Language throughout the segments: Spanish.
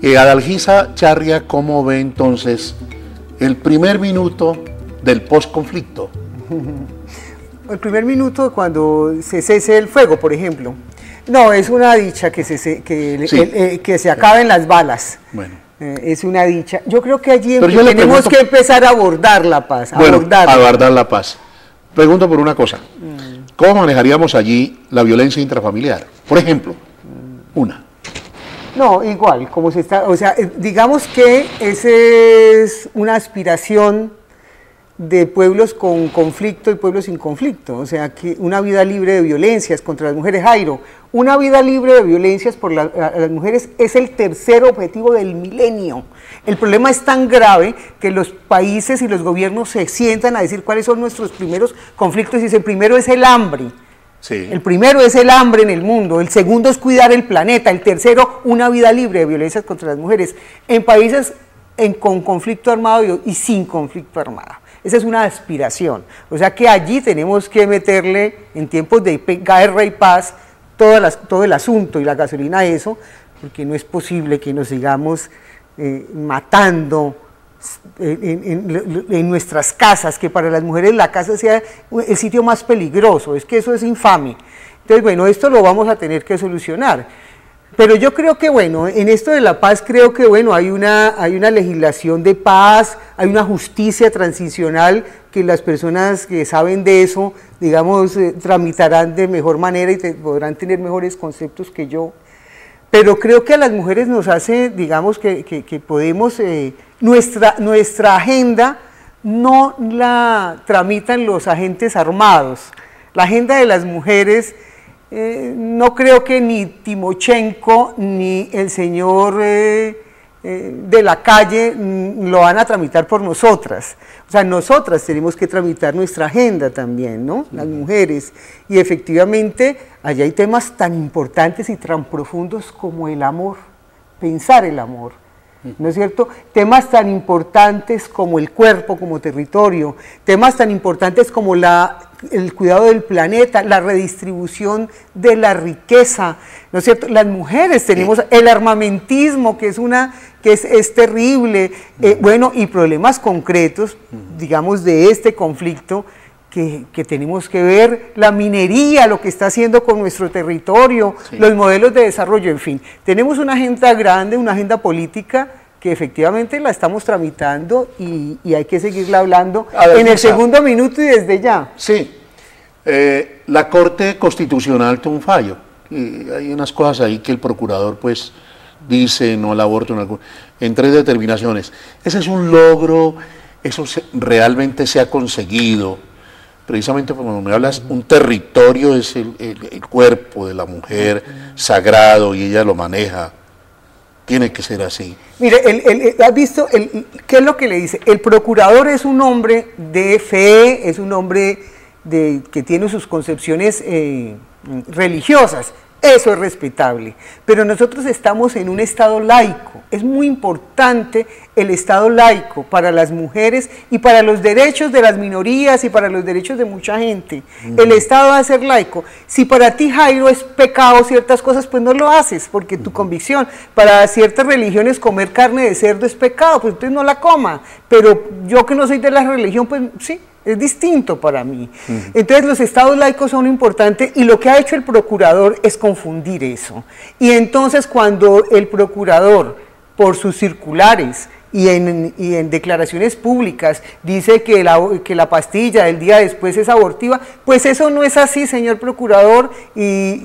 Adalgisa Charria, ¿cómo ve entonces el primer minuto del posconflicto? El primer minuto cuando se cese el fuego, por ejemplo. No, es una dicha que se acaben las balas. Bueno. Es una dicha. Yo creo que allí tenemos que empezar a abordar la paz. Abordar la paz. Pregunto por una cosa. ¿Cómo manejaríamos allí la violencia intrafamiliar? Por ejemplo, una. No, igual, como se está, o sea, digamos que esa es una aspiración de pueblos con conflicto y pueblos sin conflicto, o sea, que una vida libre de violencias contra las mujeres. Jairo, una vida libre de violencias por las mujeres es el tercer objetivo del milenio. El problema es tan grave que los países y los gobiernos se sientan a decir cuáles son nuestros primeros conflictos, y el primero es el hambre. Sí. El primero es el hambre en el mundo, el segundo es cuidar el planeta, el tercero, una vida libre de violencias contra las mujeres en países con conflicto armado y sin conflicto armado. Esa es una aspiración, o sea que allí tenemos que meterle en tiempos de guerra y paz todo el asunto y la gasolina a eso, porque no es posible que nos sigamos matando en nuestras casas, que para las mujeres la casa sea el sitio más peligroso. Es que eso es infame. Entonces, bueno, esto lo vamos a tener que solucionar. Pero yo creo que, bueno, en esto de la paz creo que, bueno, hay una legislación de paz, hay una justicia transicional que las personas que saben de eso, digamos, tramitarán de mejor manera y podrán tener mejores conceptos que yo. Pero creo que a las mujeres nos hace, digamos, que podemos, nuestra agenda no la tramitan los agentes armados. La agenda de las mujeres, no creo que ni Timochenko ni el señor de la calle lo van a tramitar por nosotras. O sea, nosotras tenemos que tramitar nuestra agenda también, ¿no? Las mujeres. Y efectivamente, allá hay temas tan importantes y tan profundos como el amor, pensar el amor, ¿no es cierto? Temas tan importantes como el cuerpo, como territorio, temas tan importantes como el cuidado del planeta, la redistribución de la riqueza, ¿no es cierto? Las mujeres tenemos el armamentismo, que es terrible, bueno, y problemas concretos, digamos, de este conflicto, que tenemos que ver, la minería, lo que está haciendo con nuestro territorio, sí, los modelos de desarrollo, en fin. Tenemos una agenda grande, una agenda política que efectivamente la estamos tramitando y hay que seguirla hablando en el segundo minuto y desde ya. Sí, la Corte Constitucional tuvo un fallo, y hay unas cosas ahí que el procurador pues dice no al aborto en 3 determinaciones. Ese es un logro, eso realmente se ha conseguido. Precisamente como me hablas, un territorio es el cuerpo de la mujer sagrado y ella lo maneja. Tiene que ser así. Mire, ¿has visto qué es lo que le dice? El procurador es un hombre de fe, es un hombre que tiene sus concepciones religiosas. Eso es respetable, pero nosotros estamos en un Estado laico. Es muy importante el Estado laico para las mujeres y para los derechos de las minorías y para los derechos de mucha gente. El Estado va a ser laico. Si para ti, Jairo, es pecado ciertas cosas, pues no lo haces, porque tu convicción, para ciertas religiones comer carne de cerdo es pecado, pues entonces no la coma. Pero yo que no soy de la religión, pues sí, es distinto para mí. Entonces los estados laicos son importantes y lo que ha hecho el procurador es confundir eso. Y entonces cuando el procurador, por sus circulares y en declaraciones públicas, dice que la pastilla del día después es abortiva, pues eso no es así, señor procurador, y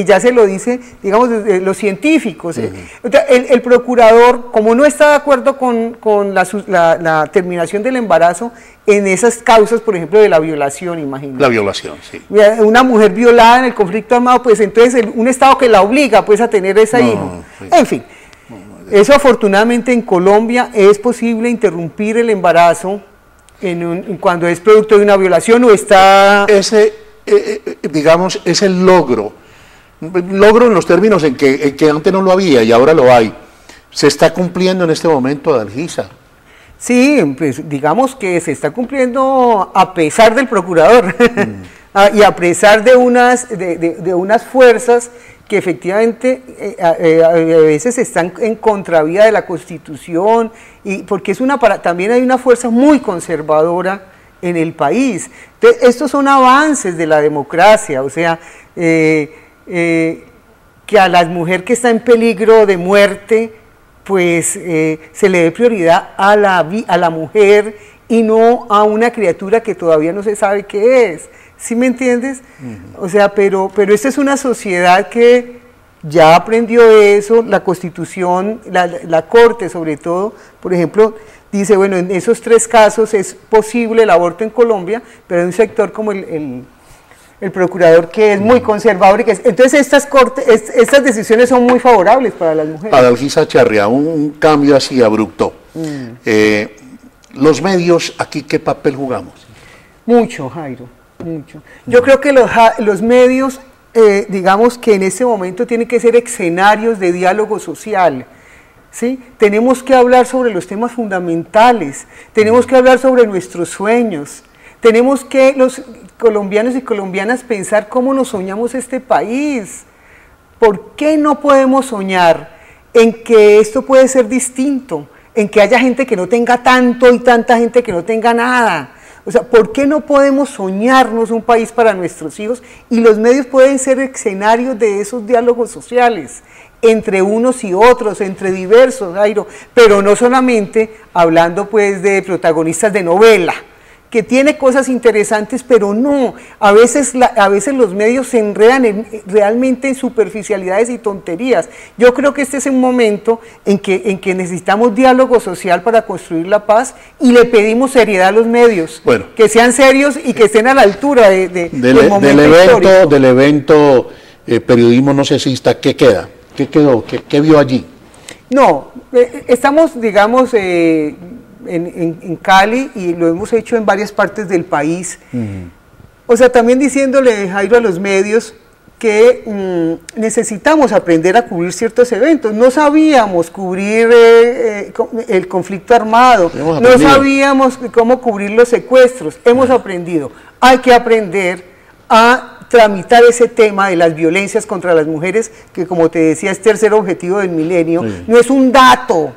ya se lo dice, digamos, los científicos. El procurador, como no está de acuerdo con la terminación del embarazo, en esas causas, por ejemplo, de la violación, imagínate. La violación, sí. Una mujer violada en el conflicto armado, pues entonces un Estado que la obliga pues a tener ese hijo. Sí. En fin. Eso afortunadamente en Colombia es posible interrumpir el embarazo cuando es producto de una violación o está... digamos, es el logro en los términos en que antes no lo había y ahora lo hay. ¿Se está cumpliendo en este momento, Adalgisa? Sí, pues digamos que se está cumpliendo a pesar del procurador y a pesar de unas fuerzas que efectivamente a veces están en contravía de la Constitución, y porque también hay una fuerza muy conservadora en el país. Entonces, estos son avances de la democracia, o sea, que a la mujer que está en peligro de muerte, pues se le dé prioridad a la mujer y no a una criatura que todavía no se sabe qué es. ¿Sí me entiendes? O sea, pero esta es una sociedad que ya aprendió eso, la Constitución, la Corte sobre todo, por ejemplo, dice, bueno, en esos 3 casos es posible el aborto en Colombia, pero hay un sector como el procurador que es muy conservador, y entonces estas decisiones son muy favorables para las mujeres. Adalgisa Charria, un cambio así abrupto. Los medios, aquí, ¿qué papel jugamos? Mucho, Jairo, mucho. Yo creo que los medios, digamos que en este momento tienen que ser escenarios de diálogo social, ¿sí? Tenemos que hablar sobre los temas fundamentales, tenemos que hablar sobre nuestros sueños, tenemos que los colombianos y colombianas pensar cómo nos soñamos este país. ¿Por qué no podemos soñar en que esto puede ser distinto? En que haya gente que no tenga tanto y tanta gente que no tenga nada. O sea, ¿por qué no podemos soñarnos un país para nuestros hijos? Y los medios pueden ser escenarios de esos diálogos sociales, entre unos y otros, entre diversos, Jairo, pero no solamente hablando pues de protagonistas de novela, que tiene cosas interesantes, pero no, a veces los medios se enredan realmente en superficialidades y tonterías. Yo creo que este es un momento en que necesitamos diálogo social para construir la paz, y le pedimos seriedad a los medios, bueno, que sean serios y que estén a la altura del momento histórico. Del evento periodismo no sexista, ¿qué queda? ¿Qué quedó? ¿Qué vio allí? No, estamos, digamos, en Cali, y lo hemos hecho en varias partes del país. O sea, también diciéndole, Jairo, a los medios que necesitamos aprender a cubrir ciertos eventos. No sabíamos cubrir el conflicto armado, no sabíamos cómo cubrir los secuestros, hemos aprendido. Hay que aprender a tramitar ese tema de las violencias contra las mujeres, que, como te decía, es tercer objetivo del milenio, no es un dato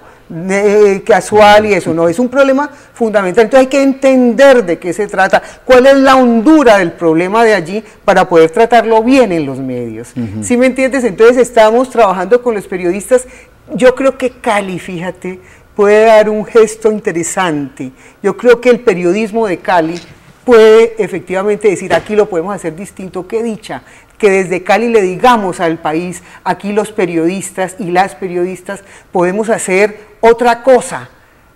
casual y eso, no, es un problema fundamental. Entonces hay que entender de qué se trata, cuál es la hondura del problema de allí, para poder tratarlo bien en los medios. ¿Sí me entiendes? Entonces estamos trabajando con los periodistas. Yo creo que Cali, fíjate, puede dar un gesto interesante. Yo creo que el periodismo de Cali puede efectivamente decir, aquí lo podemos hacer distinto. Qué dicha que desde Cali le digamos al país, aquí los periodistas y las periodistas podemos hacer otra cosa.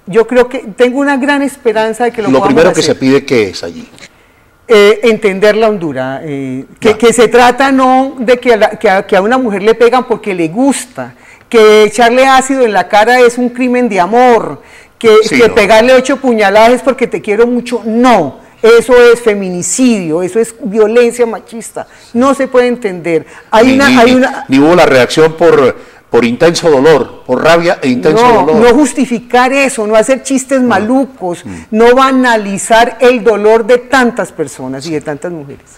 Yo creo que tengo una gran esperanza de que lo podamos hacer. Lo primero que se pide, ¿qué es allí? Entender la hondura, que se trata no de que a una mujer le pegan porque le gusta, que echarle ácido en la cara es un crimen de amor, que pegarle 8 puñaladas es porque te quiero mucho, no. Eso es feminicidio, eso es violencia machista, no se puede entender. Ni hubo la reacción por intenso dolor, por rabia e intenso dolor. No justificar eso, no hacer chistes malucos, no banalizar el dolor de tantas personas y de tantas mujeres.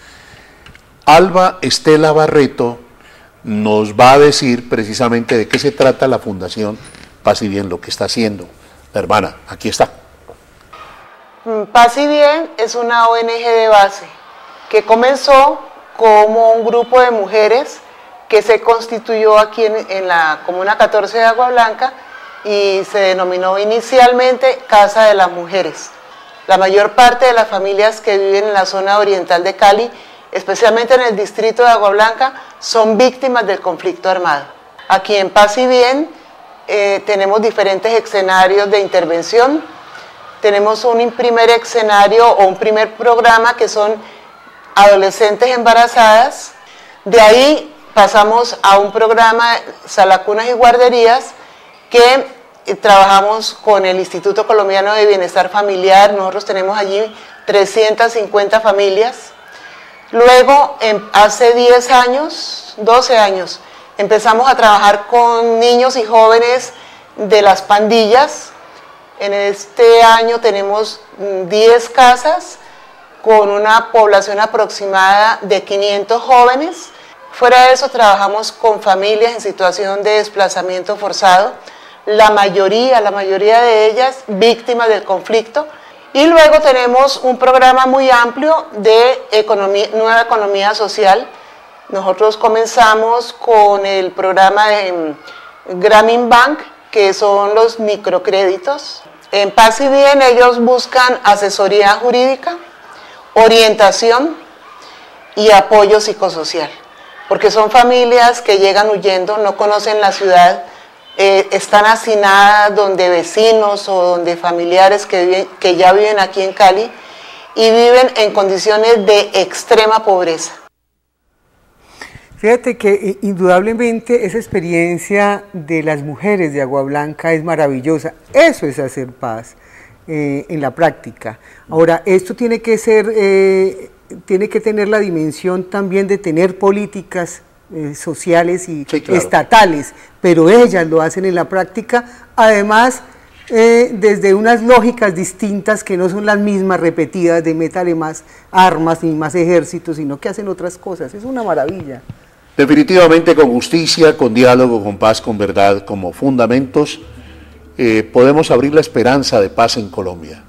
Alba Estela Barreto nos va a decir precisamente de qué se trata la Fundación Paz y Bien, lo que está haciendo. La hermana, aquí está. Paz y Bien es una ONG de base que comenzó como un grupo de mujeres que se constituyó aquí en la Comuna 14 de Agua Blanca, y se denominó inicialmente Casa de las Mujeres. La mayor parte de las familias que viven en la zona oriental de Cali, especialmente en el distrito de Agua Blanca, son víctimas del conflicto armado. Aquí en Paz y Bien tenemos diferentes escenarios de intervención. Tenemos un primer escenario o un primer programa que son adolescentes embarazadas. De ahí pasamos a un programa Salacunas y Guarderías, que trabajamos con el Instituto Colombiano de Bienestar Familiar. Nosotros tenemos allí 350 familias. Luego, hace 10 años, 12 años, empezamos a trabajar con niños y jóvenes de las pandillas. En este año tenemos 10 casas con una población aproximada de 500 jóvenes. Fuera de eso, trabajamos con familias en situación de desplazamiento forzado, la mayoría de ellas víctimas del conflicto. Y luego tenemos un programa muy amplio de nueva economía social. Nosotros comenzamos con el programa de Grameen Bank, que son los microcréditos. En Paz y Bien ellos buscan asesoría jurídica, orientación y apoyo psicosocial, porque son familias que llegan huyendo, no conocen la ciudad, están hacinadas donde vecinos o donde familiares que ya viven aquí en Cali y viven en condiciones de extrema pobreza. Fíjate que indudablemente esa experiencia de las mujeres de Agua Blanca es maravillosa. Eso es hacer paz en la práctica. Ahora, esto tiene que tener la dimensión también de tener políticas sociales y sí, claro, estatales, pero ellas lo hacen en la práctica, además desde unas lógicas distintas que no son las mismas repetidas de métale más armas ni más ejércitos, sino que hacen otras cosas. Es una maravilla. Definitivamente, con justicia, con diálogo, con paz, con verdad como fundamentos, podemos abrir la esperanza de paz en Colombia.